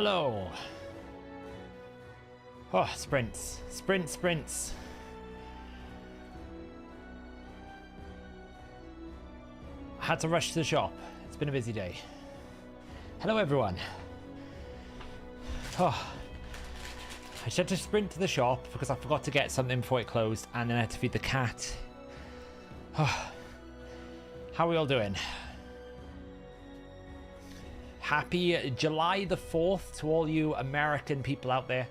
Hello. Oh, sprints. Sprints. I had to rush to the shop. It's been a busy day. Hello, everyone. Oh, I had to sprint to the shop because I forgot to get something before it closed, and then I had to feed the cat. Oh, how are we all doing? Happy July the 4th to all you American people out there.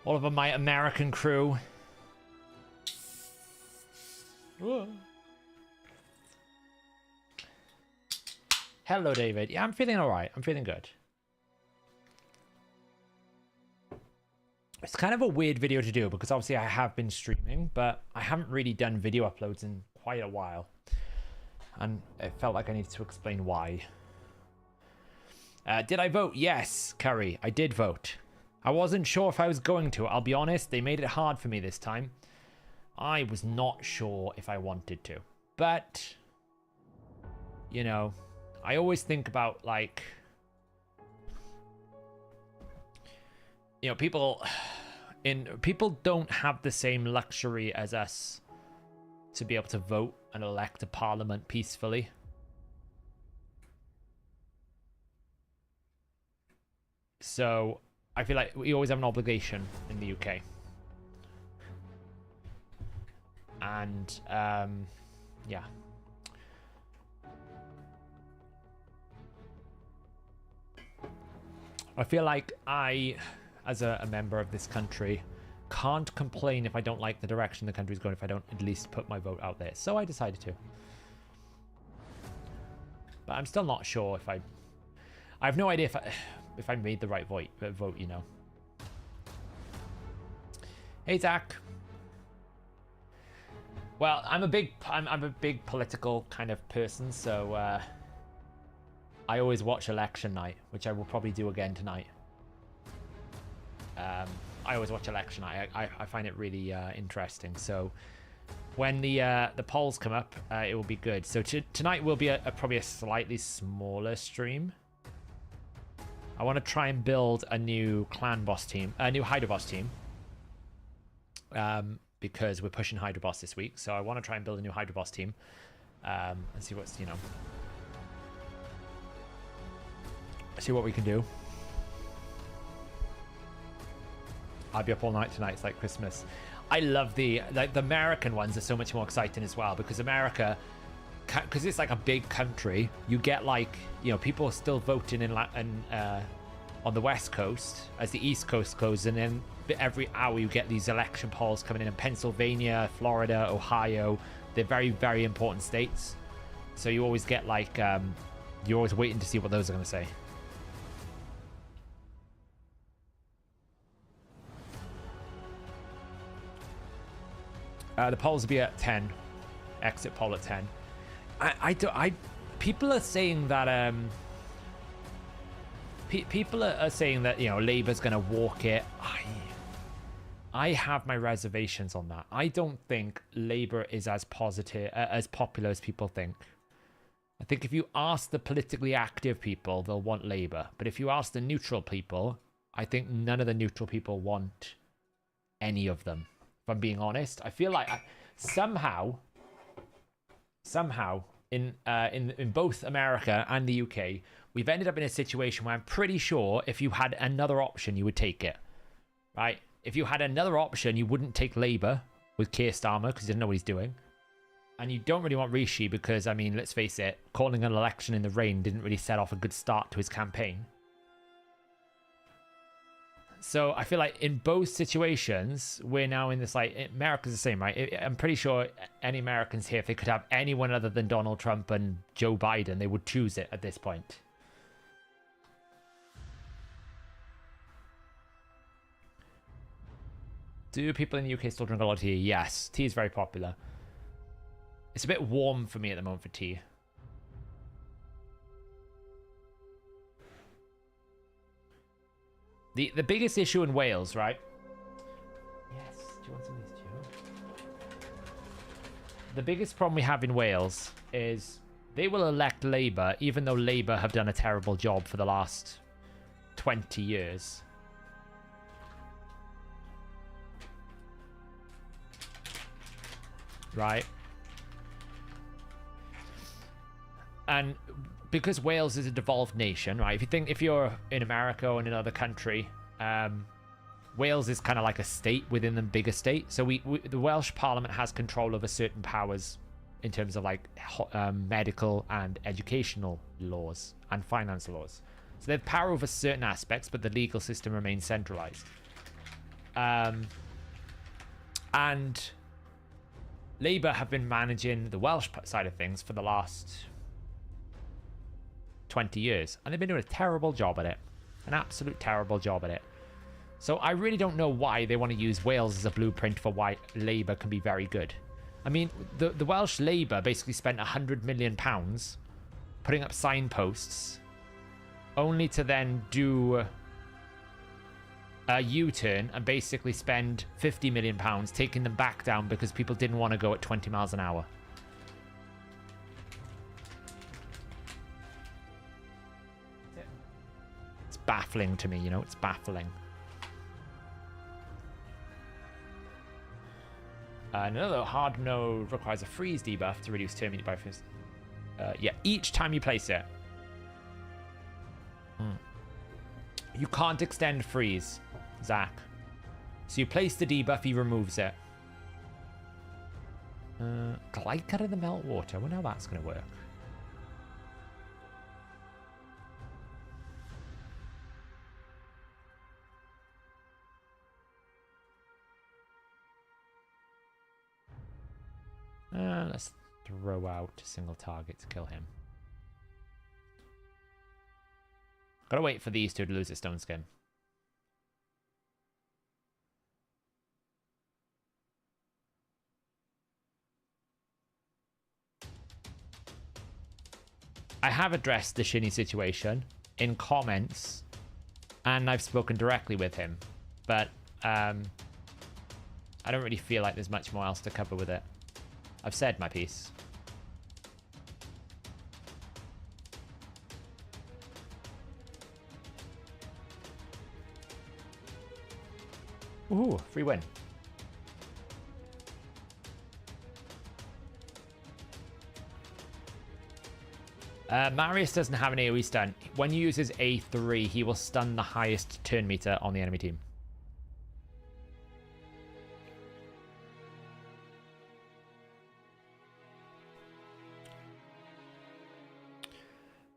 All of my American crew. Whoa. Hello, David. Yeah, I'm feeling alright. I'm feeling good. It's kind of a weird video to do because obviously I have been streaming, but I haven't really done video uploads in quite a while. And it felt like I needed to explain why. Did I vote? Yes, Curry. I did vote. I wasn't sure if I was going to. I'll be honest, they made it hard for me this time. I was not sure if I wanted to. But, you know, I always think about, like, you know, people don't have the same luxury as us to be able to vote and elect a parliament peacefully. So I feel like we always have an obligation in the UK. And yeah. I feel like I, as a member of this country, can't complain if I don't like the direction the country's going if I don't at least put my vote out there. So I decided to. But I'm still not sure if I have no idea if I made the right vote, you know. Hey, Zach. Well, I'm a big political kind of person, so I always watch election night, which I will probably do again tonight. I always watch election night. I find it really interesting. So when the polls come up, it will be good. So tonight will be probably a slightly smaller stream. I want to try and build a new clan boss team, a new Hydra boss team, because we're pushing Hydra boss this week. So I want to try and build a new Hydra boss team, and see what's, you know, see what we can do. I'll be up all night tonight. It's like Christmas. I love the American ones are so much more exciting as well, because America, because it's like a big country, you get, like, you know, people are still voting on the West Coast as the East Coast closes, and then every hour you get these election polls coming in Pennsylvania, Florida, Ohio. They're very, very important states, so you always get, like, you're always waiting to see what those are going to say. The polls will be at 10. Exit poll at 10. People are saying that people are saying that, you know, Labour's going to walk it. I have my reservations on that. I don't think Labour is as popular as people think. I think if you ask the politically active people, they'll want Labour. But if you ask the neutral people, I think none of the neutral people want any of them. If I'm being honest, I feel like somehow in both America and the UK, we've ended up in a situation where I'm pretty sure if you had another option, you would take it, right? If you had another option, you wouldn't take Labour with Keir Starmer because you didn't know what he's doing. And you don't really want Rishi because, I mean, let's face it, calling an election in the rain didn't really set off a good start to his campaign. So I feel like in both situations, we're now in this, like, America's the same, right? I'm pretty sure any Americans here, if they could have anyone other than Donald Trump and Joe Biden, they would choose it at this point. Do people in the UK still drink a lot of tea? Yes, tea is very popular. It's a bit warm for me at the moment for tea. The biggest issue in Wales, right? Yes, do you want some of these, Joe? The biggest problem we have in Wales is they will elect Labour, even though Labour have done a terrible job for the last 20 years. Right? And because Wales is a devolved nation, right? If you're in America or in another country, Wales is kind of like a state within the bigger state. So the Welsh Parliament has control over certain powers in terms of like medical and educational laws and finance laws. So they have power over certain aspects, but the legal system remains centralized. And Labour have been managing the Welsh side of things for the last 20 years, and they've been doing a terrible job at it. An absolute terrible job at it. So I really don't know why they want to use Wales as a blueprint for why Labour can be very good. I mean, the Welsh Labour basically spent £100 million putting up signposts, only to then do a U-turn and basically spend £50 million taking them back down because people didn't want to go at 20 miles an hour. It's baffling to me, you know, it's baffling. Another hard node requires a freeze debuff to reduce turn meter by freeze. Yeah, each time you place it. You can't extend freeze, Zach. So you place the debuff, he removes it. Glide cut of the meltwater. I wonder how that's going to work. Let's throw out a single target to kill him. Gotta wait for these two to lose a stone skin. I have addressed the Shinny situation in comments, and I've spoken directly with him, but I don't really feel like there's much more else to cover with it. I've said my piece. Ooh, free win. Marius doesn't have an AoE stun. When he uses A3, he will stun the highest turn meter on the enemy team.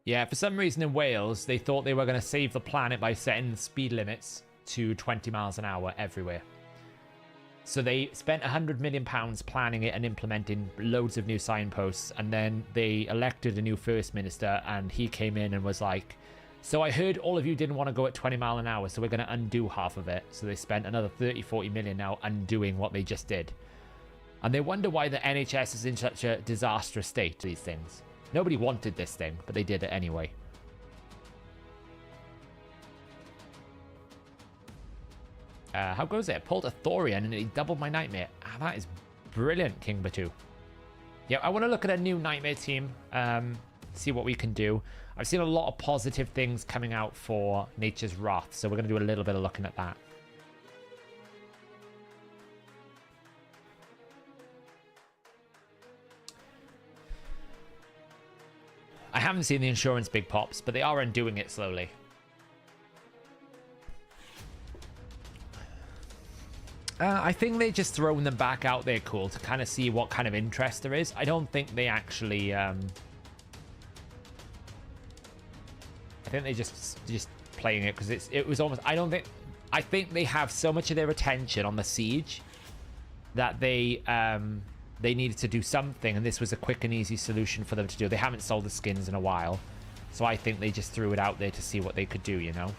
Yeah, for some reason in Wales, they thought they were going to save the planet by setting speed limits to 20 miles an hour everywhere. So they spent £100 million planning it and implementing loads of new signposts, and then they elected a new first minister, and he came in and was like, so I heard all of you didn't want to go at 20 mile an hour, so we're going to undo half of it. So they spent another 30-40 million now undoing what they just did. And they wonder why the NHS is in such a disastrous state, these things. Nobody wanted this thing, but they did it anyway. How goes it? I pulled a Thorian and he doubled my Nightmare. Ah, that is brilliant, King Batu. Yeah, I want to look at a new Nightmare team, see what we can do. I've seen a lot of positive things coming out for Nature's Wrath, so we're going to do a little bit of looking at that. I haven't seen the insurance big pops, but they are undoing it slowly. I think they're just throwing them back out there, cool, to kind of see what kind of interest there is. I don't think they actually... I think they just playing it because it was almost... I think they have so much of their attention on the siege that they needed to do something, and this was a quick and easy solution for them to do. They haven't sold the skins in a while, so I think they just threw it out there to see what they could do, you know?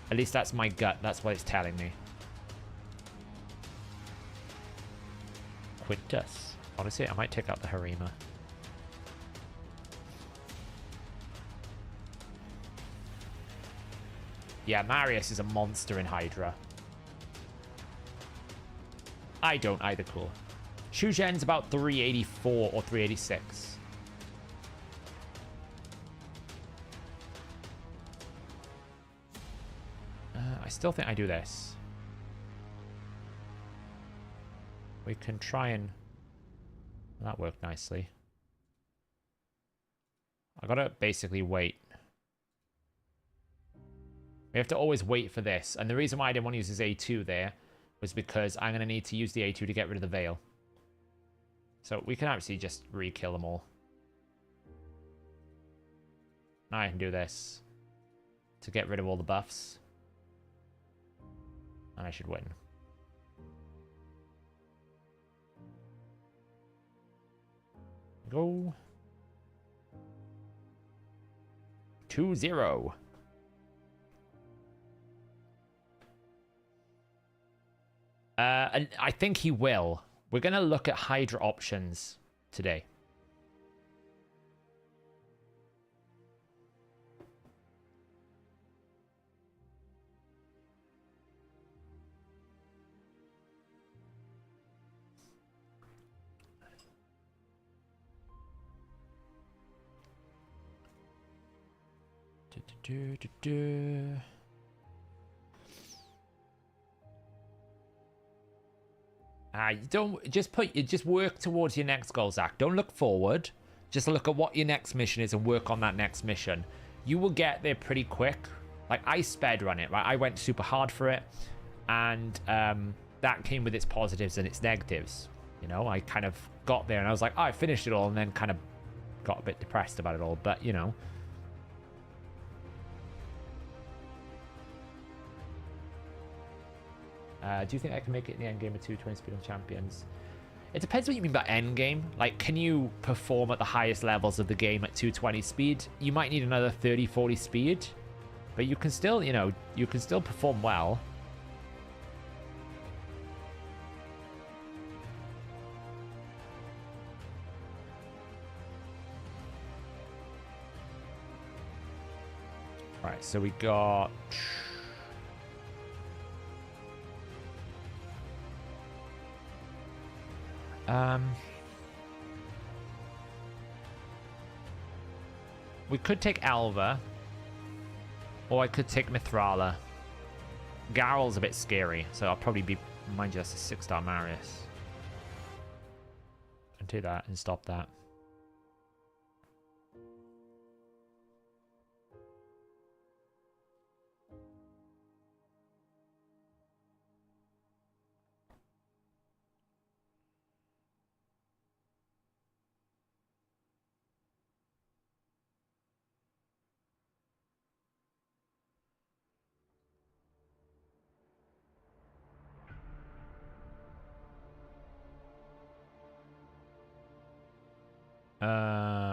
At least that's my gut. That's what it's telling me. Quintus. Honestly, I might take out the Harima. Yeah, Marius is a monster in Hydra. I don't either, cool. Shugen's about 384 or 386. still think I do this. We can try and... That worked nicely. I gotta basically wait. We have to always wait for this. And the reason why I didn't want to use his A2 there was because I'm going to need to use the A2 to get rid of the Veil. So we can actually just re-kill them all. Now I can do this to get rid of all the buffs. And I should win. Go. 2-0. And I think he will. We're going to look at Hydra options today. You don't just work towards your next goal, Zach. Don't look forward. Just look at what your next mission is and work on that next mission. You will get there pretty quick. Like, I sped run it, right? I went super hard for it, and that came with its positives and its negatives. You know, I kind of got there and I was like, oh, I finished it all, and then kind of got a bit depressed about it all. But, you know. Do you think I can make it in the end game of 220 speed on champions? It depends what you mean by end game. Like, can you perform at the highest levels of the game at 220 speed? You might need another 30, 40 speed, but you can still, you know, you can still perform well. Right, so we got... we could take Alva, or I could take Mithrala. Garrel's a bit scary, so I'll probably be, mind you, that's a 6-star Marius. And do that and stop that.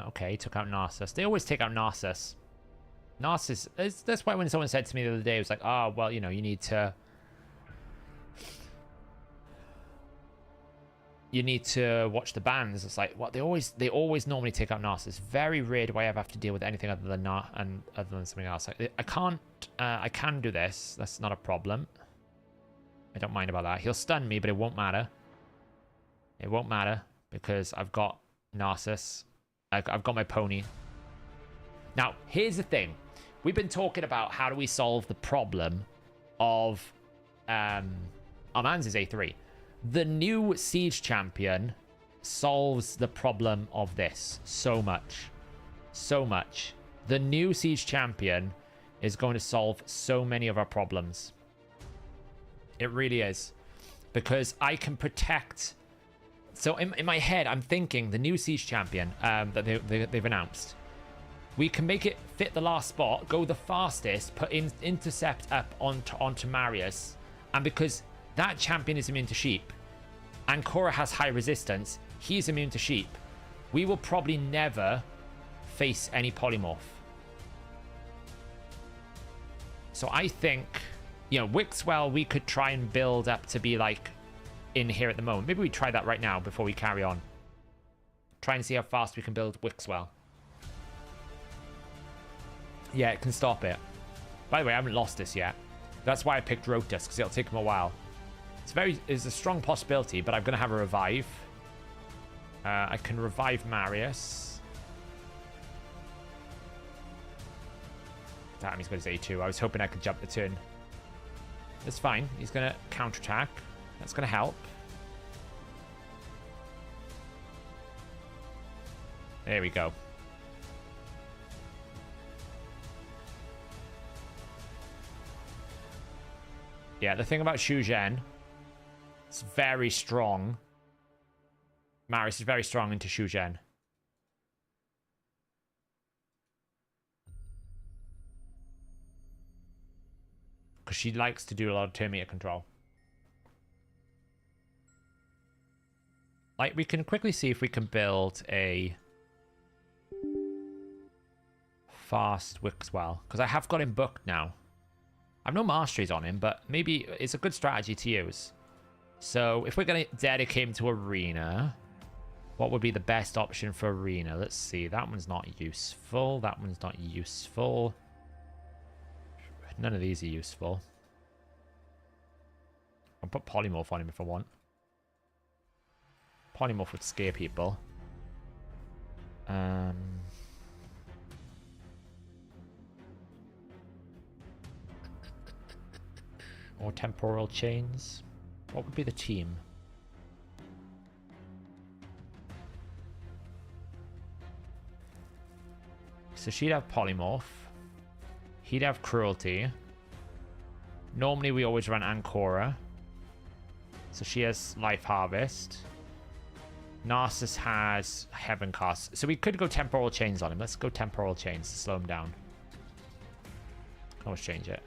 Okay, took out Narcissus. They always take out Narcissus. Narcissus, that's why when someone said to me the other day, it was like, oh, well, you know, you need to watch the bans. It's like, what, they always normally take out Narcissus. Very rare do I ever have to deal with anything other than something else. Like, I can do this. That's not a problem. I don't mind about that. He'll stun me, but it won't matter. It won't matter because I've got Narcissus. I've got my pony. Now, here's the thing. We've been talking about how do we solve the problem of Armanz's A3. The new Siege Champion solves the problem of this so much. So much. The new Siege Champion is going to solve so many of our problems. It really is. Because I can protect... So in my head, I'm thinking the new Siege Champion that they've announced. We can make it fit the last spot, go the fastest, put intercept up onto Marius. And because that champion is immune to sheep, and Korra has high resistance, he's immune to sheep, we will probably never face any polymorph. So I think, you know, Wixwell we could try and build up to be like in here at the moment. Maybe we try that right now before we carry on. Try and see how fast we can build Wixwell. Yeah, it can stop it. By the way, I haven't lost this yet. That's why I picked Rotus, because it'll take him a while. It's a strong possibility, but I'm going to have a revive. I can revive Marius. Damn, he's got his A2. I was hoping I could jump the turn. That's fine. He's going to counterattack. That's going to help. There we go. Yeah, the thing about Xu Zhen, it's very strong. Maris is very strong into Xu Zhen. Because she likes to do a lot of turn meter control. Like, we can quickly see if we can build a fast Wixwell. Because I have got him booked now. I've no masteries on him, but maybe it's a good strategy to use. So, if we're going to dedicate him to Arena, what would be the best option for Arena? Let's see. That one's not useful. That one's not useful. None of these are useful. I'll put Polymorph on him if I want. Polymorph would scare people. Or Temporal Chains. What would be the team? So she'd have Polymorph. He'd have Cruelty. Normally we always run Ancora. So she has Life Harvest. Narcissus has Heaven Cast. So we could go Temporal Chains on him. Let's go Temporal Chains to slow him down. Always change it.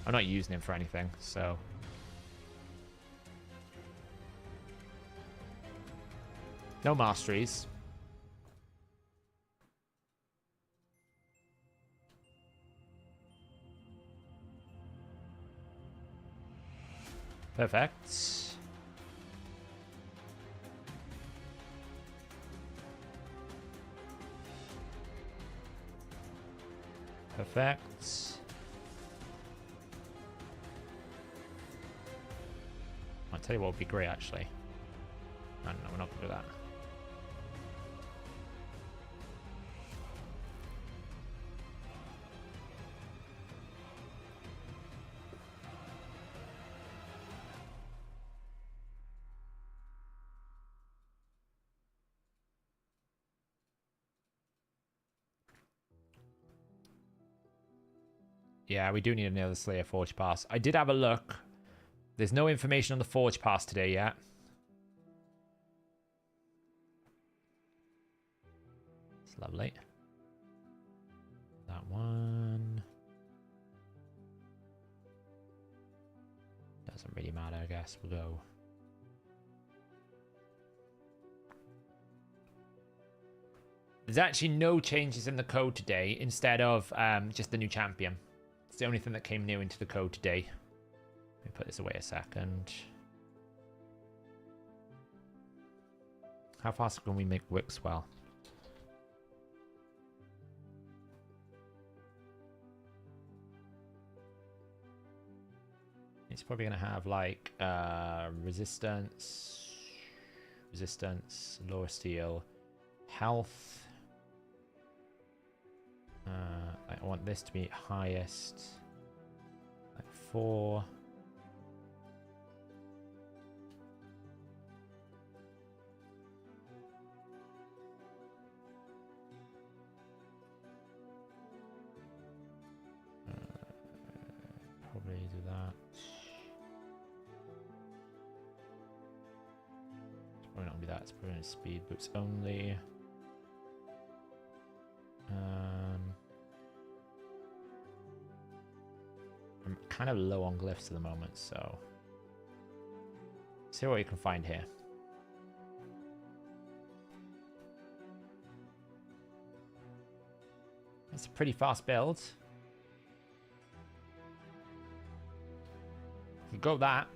I'm not using him for anything, so... No masteries. Perfect. Perfect. I'll tell you what would be great, actually. No, we're not going to do that. Yeah, we do need another Slayer Forge Pass. I did have a look. There's no information on the Forge Pass today yet. It's lovely. That one. Doesn't really matter, I guess. We'll go. There's actually no changes in the code today instead of just the new champion. It's the only thing that came new into the code today. Let me put this away a second. How fast can we make Wixwell? It's probably going to have like resistance, lower steel, health. I want this to be highest, like 4. Probably do that. It's probably not gonna be that. It's probably gonna be speed boots only. I'm kind of low on glyphs at the moment, so see what you can find here. It's a pretty fast build. You go that.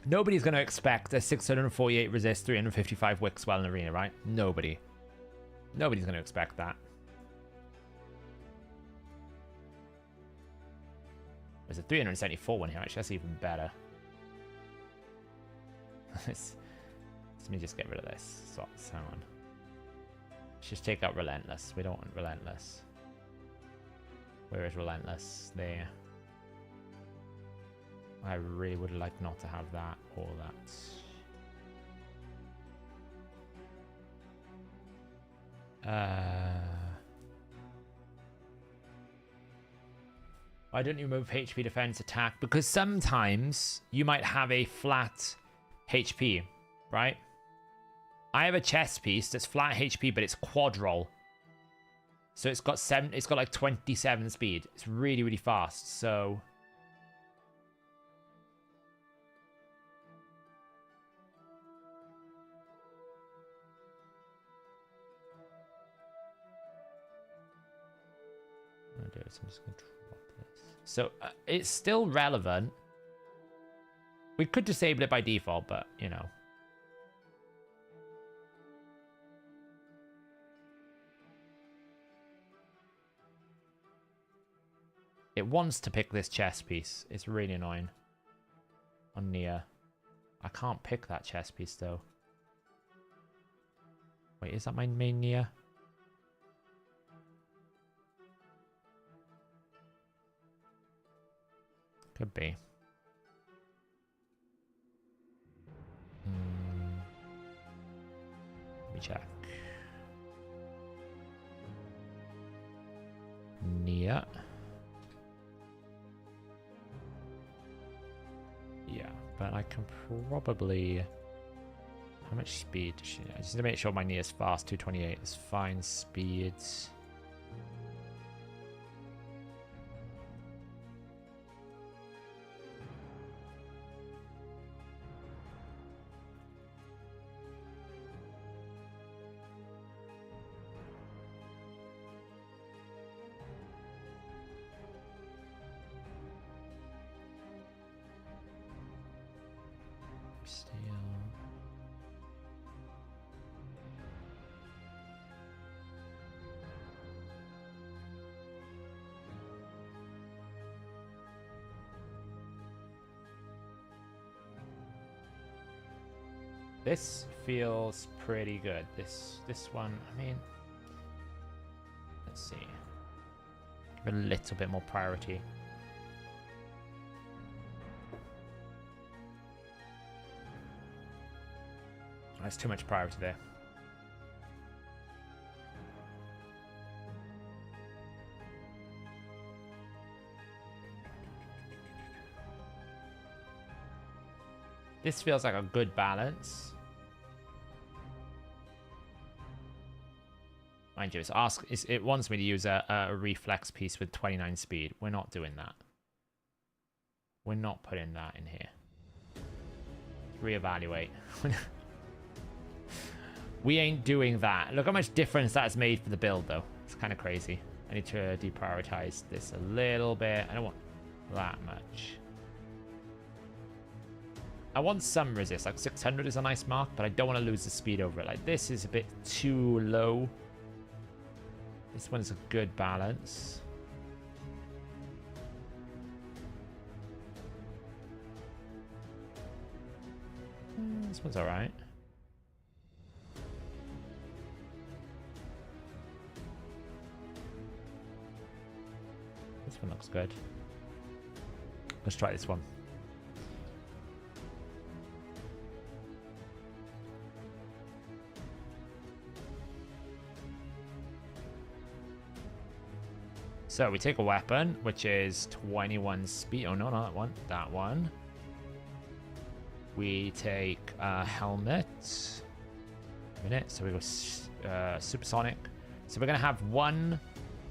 Nobody's going to expect a 648 resist, 355 Wixwell in Arena, right? Nobody. Nobody's going to expect that. There's a 374 one here, actually. That's even better. Let me just get rid of this. Sound. Let's just take out Relentless. We don't want Relentless. Where is Relentless? There. I really would like not to have that or that. Why don't you move HP defense attack? Because sometimes you might have a flat HP, right? I have a chest piece that's flat HP, but it's quad roll. So it's got like 27 speed. It's really, really fast. So I'm just gonna drop this. So it's still relevant. We could disable it by default, but you know. It wants to pick this chest piece. It's really annoying. On Nia. I can't pick that chest piece though. Wait, is that my main Nia? Could be. Let me check. Nia. Yeah, but I can probably... How much speed does she... I just need to make sure my Nia is fast. 228 is fine. Speed. This feels pretty good. This one, I mean, let's see. Give it a little bit more priority. That's too much priority there. This feels like a good balance. Mind you, it wants me to use a reflex piece with 29 speed. We're not doing that. We're not putting that in here. Reevaluate. We ain't doing that. Look how much difference that's made for the build, though. It's kind of crazy. I need to deprioritize this a little bit. I don't want that much. I want some resist. Like 600 is a nice mark, but I don't want to lose the speed over it. Like this is a bit too low. This one's a good balance. This one's all right. This one looks good. Let's try this one. So we take a weapon, which is 21 speed. Oh, no, not that one. That one. We take a helmet. A minute. So we go supersonic. So we're going to have 1,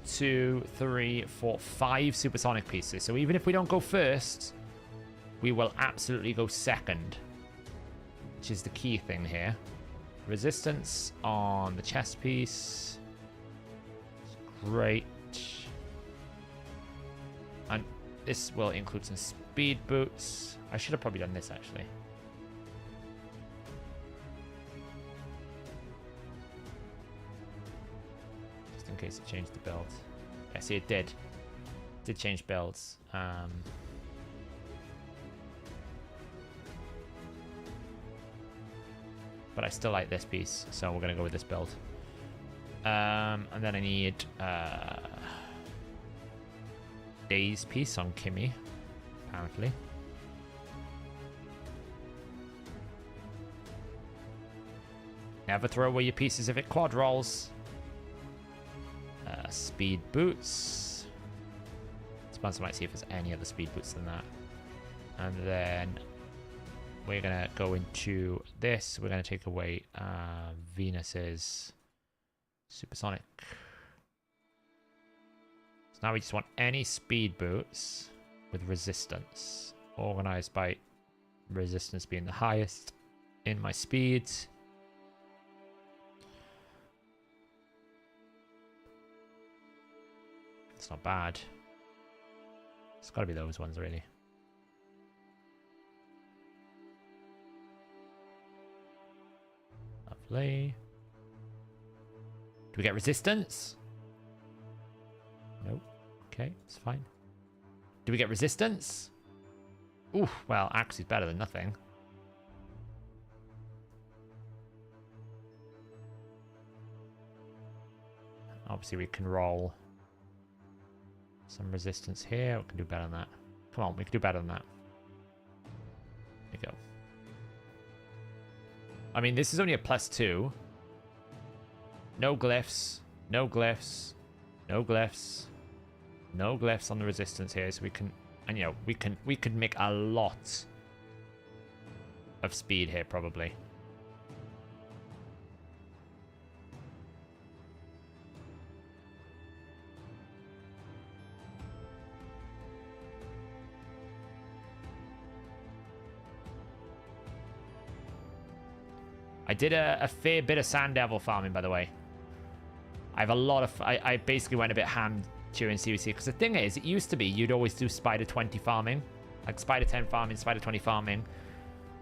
2, 3, 4, 5 supersonic pieces. So even if we don't go first, we will absolutely go second, which is the key thing here. Resistance on the chest piece. Great. And this will include some speed boots. I should have probably done this actually. Just in case it changed the build. Yeah, see it did. It did change builds. But I still like this piece, so we're gonna go with this build. And then I need days piece on Kimmy, apparently. Never throw away your pieces if it quad rolls. Speed boots. I might see if there's any other speed boots than that. And then we're gonna go into this. We're gonna take away Venus's supersonic. So now we just want any speed boots with resistance, organized by resistance being the highest in my speeds. It's not bad. It's got to be those ones, really. Lovely. Do we get resistance? Nope. Okay, it's fine. Do we get resistance? Ooh, well, axe is better than nothing. Obviously, we can roll some resistance here. We can do better than that. Come on, we can do better than that. There you go. I mean, this is only a +2. No glyphs. No glyphs. No glyphs. No glyphs on the resistance here, so we can, and you know, we could make a lot of speed here probably. I did a fair bit of Sand Devil farming, by the way. I have a lot of... I basically went a bit ham during CVC, because the thing is, it used to be you'd always do Spider 20 farming. Like Spider 10 farming, Spider 20 farming.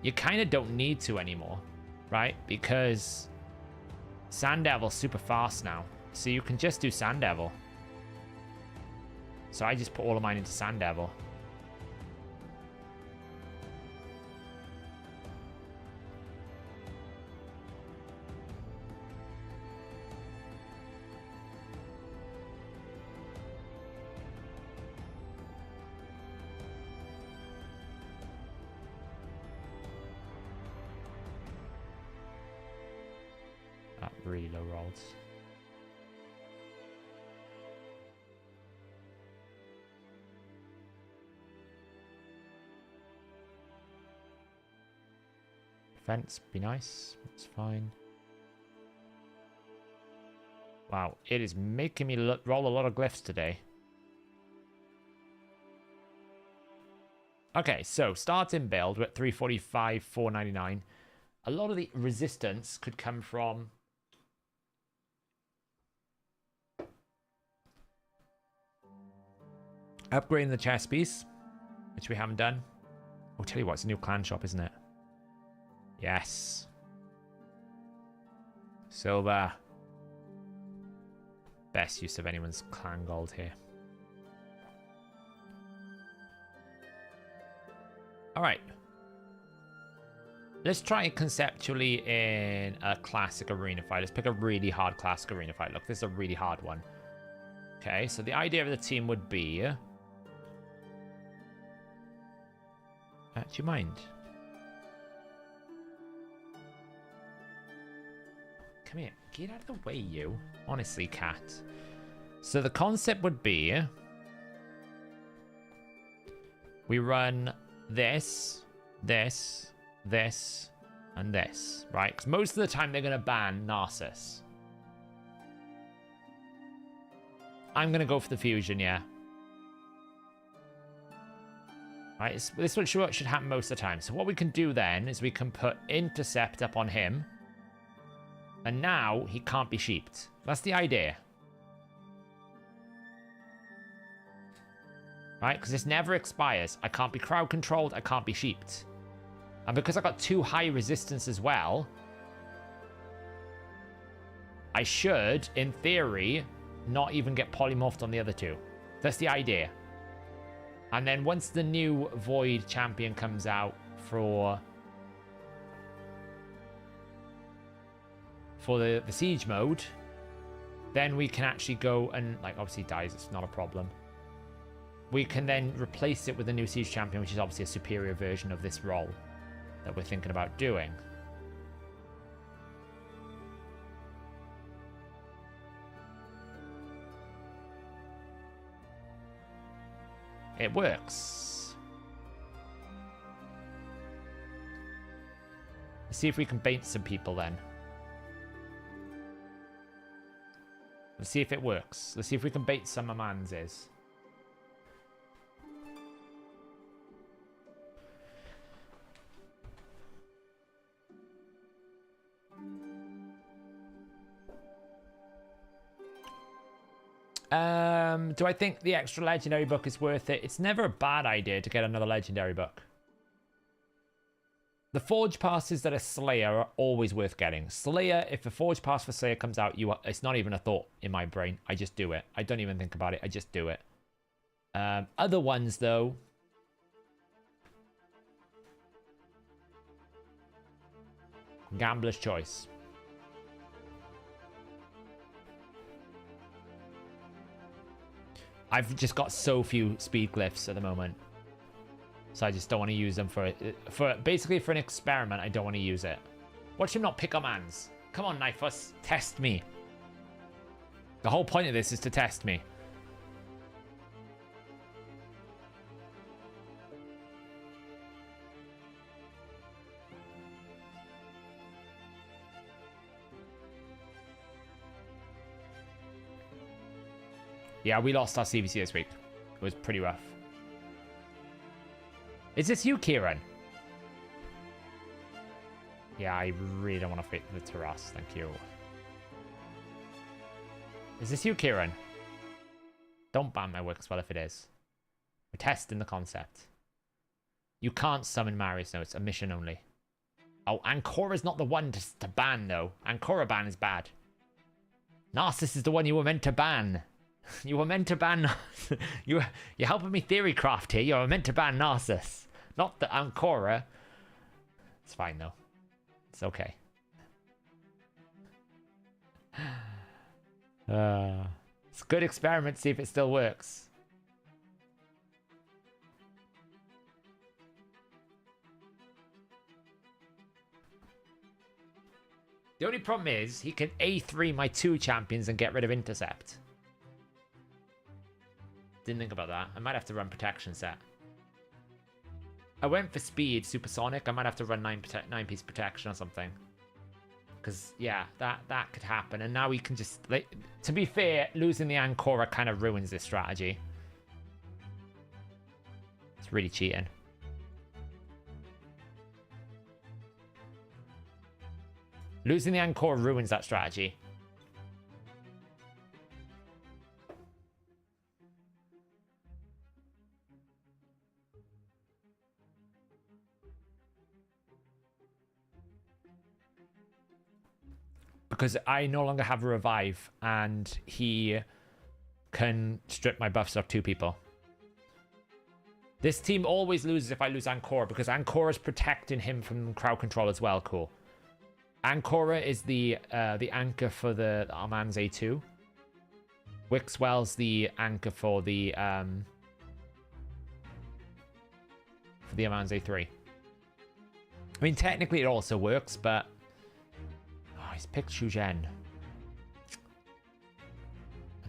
You kind of don't need to anymore, right? Because Sand Devil's super fast now. So you can just do Sand Devil. So I just put all of mine into Sand Devil. Really low rolls. Defense, be nice. It's fine. Wow, it is making me roll a lot of glyphs today. Okay, so starting build, we're at 345, 499. A lot of the resistance could come from upgrading the chest piece, which we haven't done. I'll tell you what, it's a new clan shop, isn't it? Yes. Silver. Best use of anyone's clan gold here. Alright. Let's try it conceptually in a classic arena fight. Let's pick a really hard classic arena fight. Look, this is a really hard one. Okay, so the idea of the team would be... do you mind? Come here. Get out of the way, you. Honestly, cat. So the concept would be... we run this, this, this, and this, right? Because most of the time they're going to ban Narcissus. I'm going to go for the fusion, yeah. Right, this one should happen most of the time. So what we can do then is we can put intercept up on him. And now he can't be sheeped. That's the idea. Right, because this never expires. I can't be crowd controlled, I can't be sheeped. And because I got too high resistance as well, I should, in theory, not even get polymorphed on the other two. That's the idea. And then once the new Void champion comes out for the siege mode, then we can actually go and, like, obviously dies, it's not a problem. we can then replace it with a new Siege Champion, which is obviously a superior version of this role that we're thinking about doing. It works. Let's see if we can bait some people then. Let's see if it works. Let's see if we can bait some Amanzes. Do I think the extra legendary book is worth it? It's never a bad idea to get another legendary book. The Forge passes that are Slayer are always worth getting. Slayer, if a Forge pass for Slayer comes out, it's not even a thought in my brain. I just do it. I don't even think about it. I just do it. Other ones, though. Gambler's choice. I've just got so few speed glyphs at the moment. So I just don't want to use them basically for an experiment. I don't want to use it. Watch him not pick up mans. Come on, Knifeus. Test me. The whole point of this is to test me. Yeah, we lost our CVC this week. It was pretty rough. Is this you, Kieran? Yeah, I really don't want to fight the terrace. Thank you. Is this you, Kieran? Don't ban my work as well if it is. We're testing the concept. You can't summon Marius. No, it's a mission only. Oh, Ancora's not the one to ban, though. Ancora ban is bad. Narcissus is the one you were meant to ban. You were meant to ban... You're helping me theorycraft here. You were meant to ban Narcissus. Not the Ancora. It's fine, though. It's okay. It's a good experiment. See if it still works. The only problem is he can A3 my 2 champions and get rid of intercept. Didn't think about that. I might have to run protection set. I went for speed, supersonic. I might have to run 9-piece protection or something. Because, yeah, that could happen. And now we can just... Like, to be fair, losing the Ancora kind of ruins this strategy. It's really cheating. Losing the Ancora ruins that strategy. Because I no longer have a revive, and he can strip my buffs off 2 people. This team always loses if I lose Ancora, because Ancora's protecting him from crowd control as well. Cool. Ancora is the anchor for the Arman's A2. Wixwell's the anchor for the Arman's A3. I mean, technically it also works, but... He's picked Shuzhen.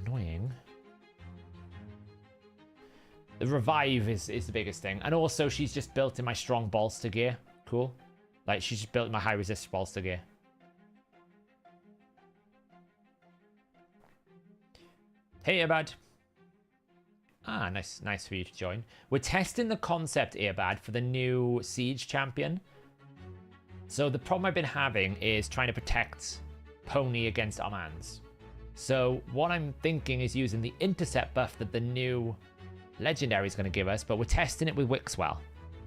Annoying. The revive is the biggest thing. And also, she's just built in my strong bolster gear. Cool. Like, she's just built in my high resist bolster gear. Hey, Earbad. Ah, nice for you to join. We're testing the concept, Earbad, for the new Siege champion. So the problem I've been having is trying to protect Pony against Armands. So what I'm thinking is using the intercept buff that the new legendary is going to give us, but we're testing it with Wixwell.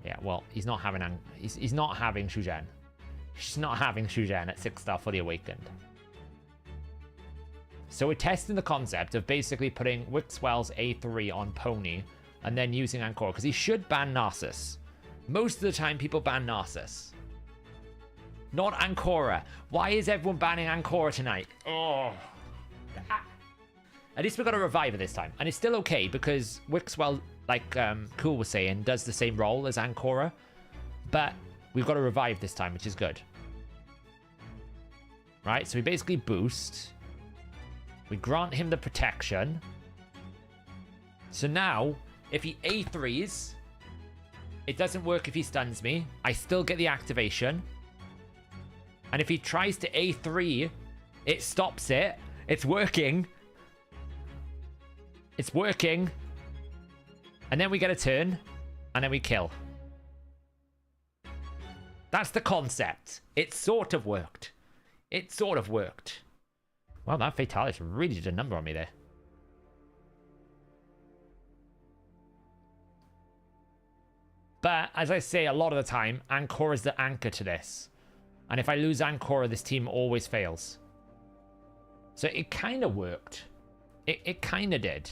Yeah, well, he's not having he's not having Shuzhen. She's not having Shuzhen at 6-star fully awakened. So we're testing the concept of basically putting Wixwell's A3 on Pony and then using Ancora, because he should ban Narcissus. Most of the time people ban Narcissus. Not Ancora. Why is everyone banning Ancora tonight? Oh. At least we got a reviver this time. And it's still okay because Wixwell like Cool was saying, does the same role as Ancora. But we've got to revive this time, which is good. Right, so we basically boost. We grant him the protection. So now, if he A3s, it doesn't work if he stuns me. I still get the activation. And if he tries to A3, it stops it. It's working. It's working. And then we get a turn. And then we kill. That's the concept. It sort of worked. It sort of worked. Wow, that Fatalis really did a number on me there. But, as I say a lot of the time, Ancora is the anchor to this. And if I lose Ancora, this team always fails. So it kind of worked. It kind of did.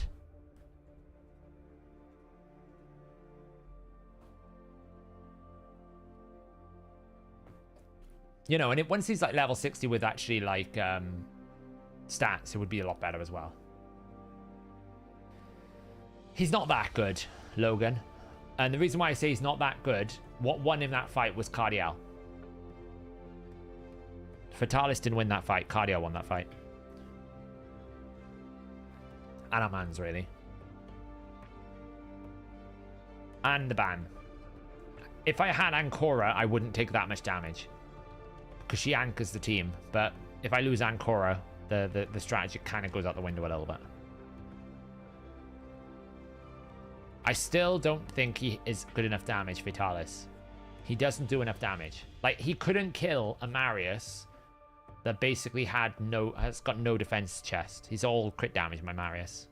You know, and once he's like level 60 with actually like stats, it would be a lot better as well. He's not that good, Logan. And the reason why I say he's not that good, what won him that fight was Cardiel. Fatalis didn't win that fight. Cardiel won that fight. And Amans, really. And the ban. If I had Ancora, I wouldn't take that much damage. Because she anchors the team. But if I lose Ancora, the strategy kind of goes out the window a little bit. I still don't think he is good enough damage, Vitalis. He doesn't do enough damage. Like, he couldn't kill a Marius that basically has got no defense chest. He's all crit damage, my Marius.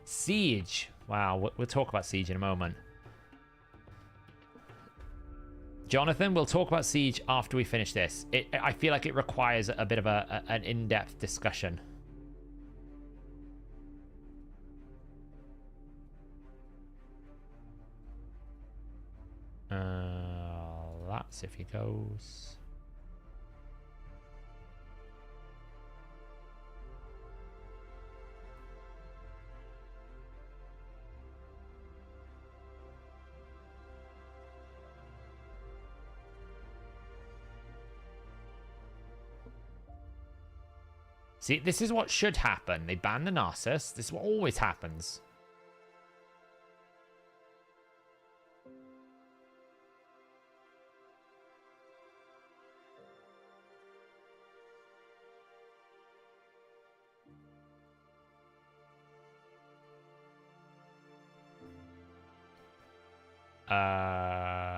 Siege. Wow, we'll talk about Siege in a moment. Jonathan, we'll talk about Siege after we finish this. I feel like it requires a bit of an in-depth discussion. That's if he goes. See, this is what should happen. They ban the Narcissus. This is what always happens.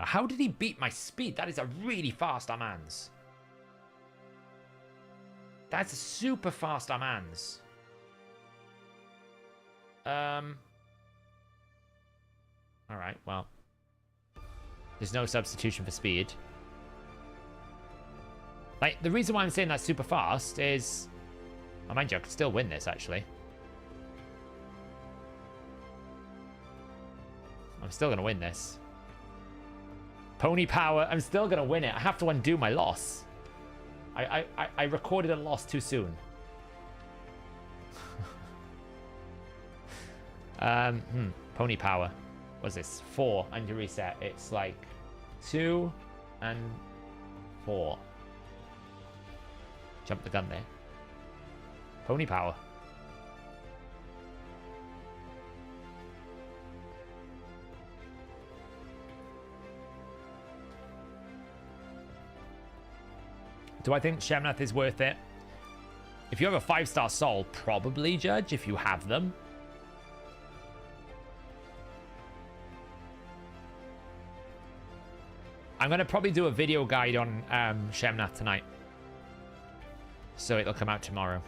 How did he beat my speed? That is a really fast Amans. That's a super fast Amans. Alright, well. There's no substitution for speed. Like, the reason why I'm saying that's super fast is... Oh, mind you, I could still win this, actually. I'm still going to win this. Pony power. I'm still going to win it. I have to undo my loss. I recorded a loss too soon. Pony power. What's this? 4. And you reset. It's like 2 and 4. Jump the gun there. Pony power. Do I think Shemnath is worth it? If you have a 5-star soul, probably, Judge, if you have them. I'm going to probably do a video guide on Shemnath tonight. So it'll come out tomorrow.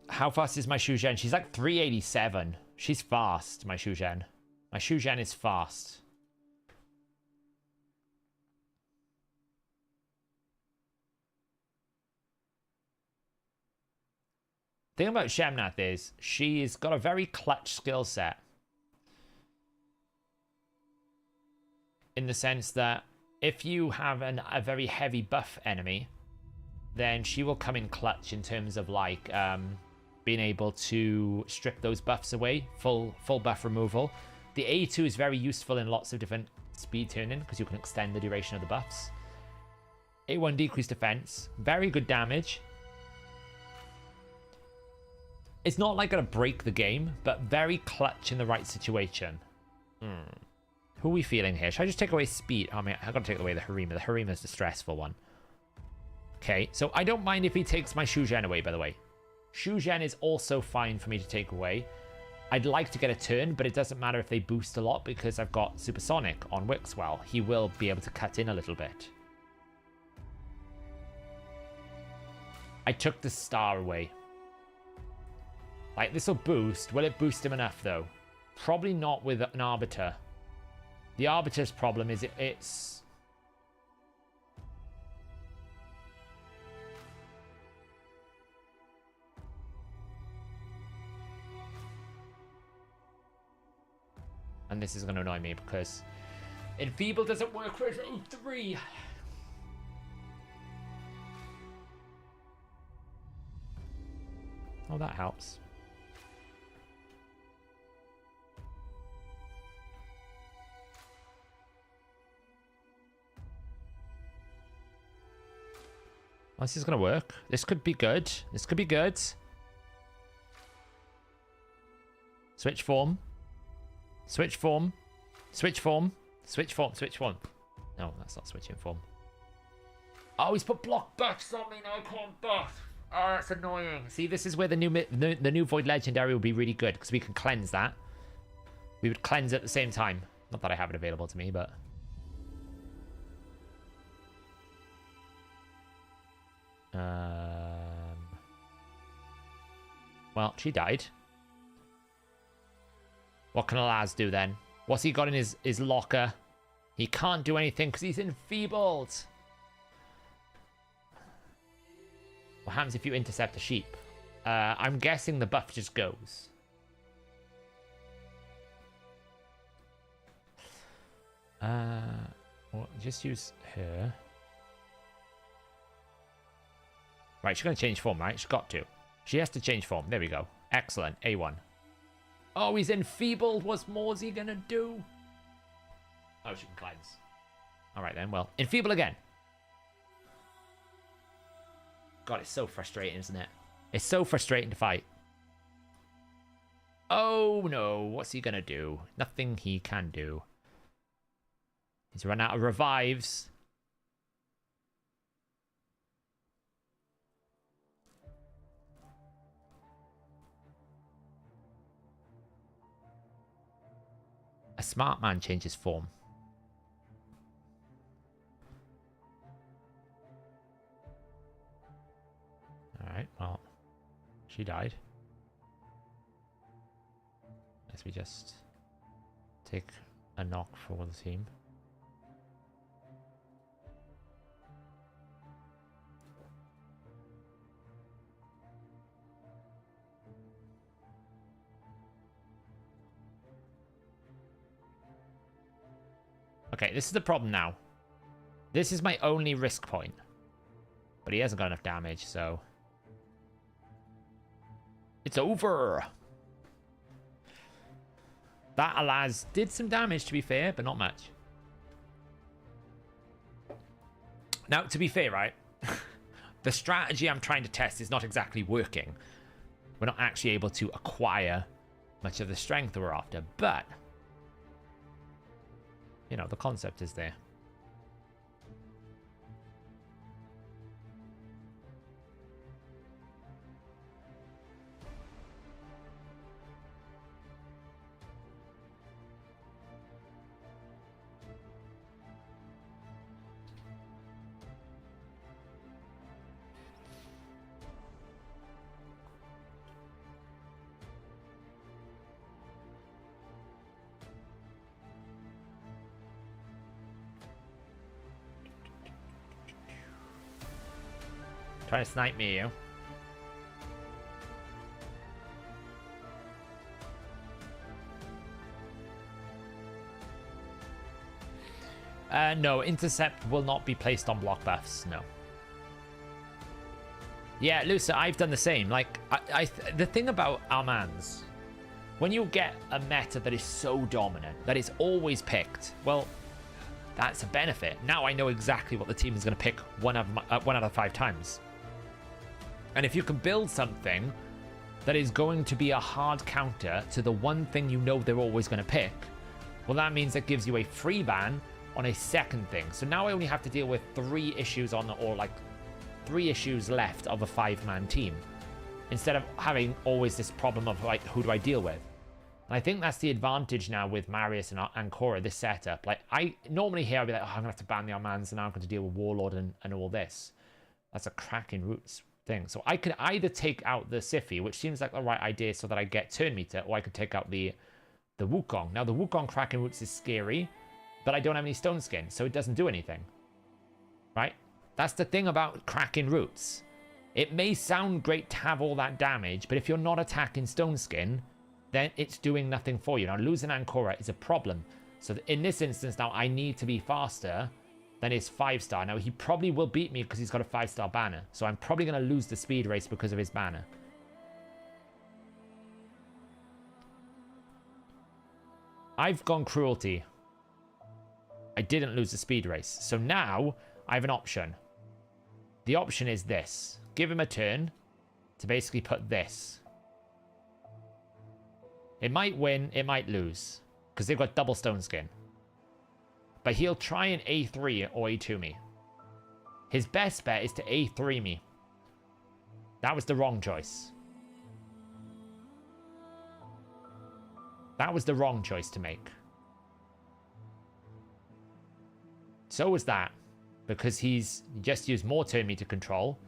How fast is my Shuzhen? She's like 387. She's fast, my Shuzhen. My Shuzhen is fast. The thing about Shemnath is she's got a very clutch skill set. in the sense that if you have a very heavy buff enemy, then she will come in clutch in terms of like being able to strip those buffs away, full buff removal. The A2 is very useful in lots of different speed turning because you can extend the duration of the buffs. A1 decreased defense, very good damage. It's not like gonna break the game, but very clutch in the right situation. Who are we feeling here? Should I just take away speed? Oh man, I gotta take away the Harima. The Harima is the stressful one. Okay, so I don't mind if he takes my Shugen away, by the way. Shugen is also fine for me to take away. I'd like to get a turn, but it doesn't matter if they boost a lot because I've got Supersonic on Wixwell. He will be able to cut in a little bit. I took the star away. Like, this will boost. Will it boost him enough, though? Probably not with an Arbiter. The Arbiter's problem is it's... And this is going to annoy me because Enfeeble doesn't work for his O3. Oh, that helps. Oh, this is going to work. This could be good. This could be good. Switch form. Switch form. Switch form. Switch form. Switch form. No, that's not switching form. Oh, he's put block buffs on me. Now I can't buff. Oh, that's annoying. See, this is where the new Void Legendary will be really good because we can cleanse that. We would cleanse at the same time. Not that I have it available to me, but... Well, she died. What can Alaz do then? What's he got in his locker? He can't do anything because he's enfeebled. What happens if you intercept a sheep? I'm guessing the buff just goes. Well, just use her. Right, she's going to change form, right? She's got to. She has to change form. There we go. Excellent. A1. Oh, he's enfeebled. What's more is he going to do? Oh, she can cleanse. All right, then. Well, enfeeble again. God, it's so frustrating, isn't it? It's so frustrating to fight. Oh, no. What's he going to do? Nothing he can do. He's run out of revives. A smart man changes form. Alright, well, she died. Guess we just take a knock for the team. Okay, this is the problem now. This is my only risk point. But he hasn't got enough damage, so... It's over! That Alaz did some damage, to be fair, but not much. Now, to be fair, right? The strategy I'm trying to test is not exactly working. We're not actually able to acquire much of the strength we're after, but... You know, the concept is there. Trying to snipe me, you. No, intercept will not be placed on block buffs. No. Yeah, Lucia, I've done the same. Like, the thing about Armands, when you get a meta that is so dominant, that is always picked, well, that's a benefit. Now I know exactly what the team is going to pick one out of 5 times. And if you can build something that is going to be a hard counter to the one thing you know they're always going to pick, well, that means it gives you a free ban on a second thing. So now I only have to deal with 3 issues or like 3 issues left of a 5-man team, instead of having always this problem of like, who do I deal with? And I think that's the advantage now with Marius and Ancora, this setup. Like, I normally here I'll be like, oh, I'm gonna have to ban the Armands, and now I'm going to deal with Warlord and all this. That's a cracking roots thing. So I could either take out the Siphi, which seems like the right idea so that I get turn meter, or I could take out the Wukong. Now the Wukong Kraken Roots is scary, but I don't have any Stone Skin, so it doesn't do anything. Right? That's the thing about Kraken Roots. It may sound great to have all that damage, but if you're not attacking Stone Skin, then it's doing nothing for you. Now losing Ancora is a problem. So in this instance now, I need to be faster than his 5-star. Now he probably will beat me because he's got a 5-star banner. So I'm probably going to lose the speed race because of his banner. I've gone Cruelty. I didn't lose the speed race. So now I have an option. The option is this. Give him a turn to basically put this. It might win, it might lose, because they've got double Stone Skin. But he'll try and A3 or A2 me. His best bet is to A3 me. That was the wrong choice. That was the wrong choice to make. So was that, because he's just used more turn meter control.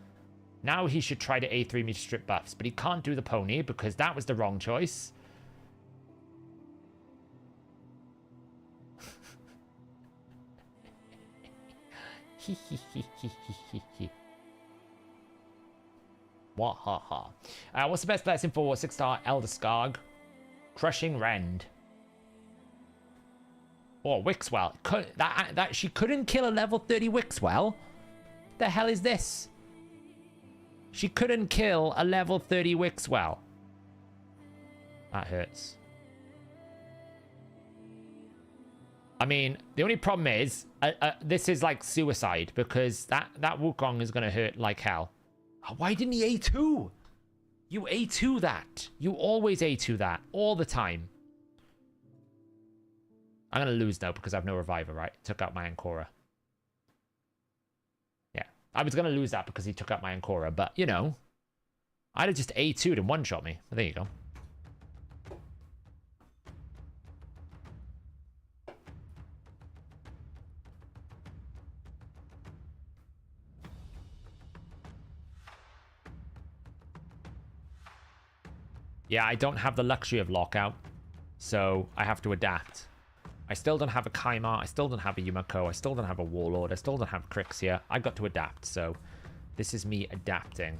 Now he should try to A3 me to strip buffs, but he can't do the pony because that was the wrong choice. Wahaha. What's the best blessing for 6-star Elder Skarg? Crushing Rend. Oh, Wixwell. She couldn't kill a level 30 Wixwell? The hell is this? She couldn't kill a level 30 Wixwell. That hurts. I mean, the only problem is, this is like suicide, because that Wukong is going to hurt like hell. Oh, why didn't he A2? You A2 that. You always A2 that. All the time. I'm going to lose now because I have no reviver, right? Took out my Ancora. Yeah. I was going to lose that because he took out my Ancora, but, you know. I'd have just A2'd and one-shot me. But there you go. Yeah, I don't have the luxury of lockout, so I have to adapt. I still don't have a Kaimar, I still don't have a Yumiko, I still don't have a Warlord, I still don't have Crixia. I got to adapt, so this is me adapting.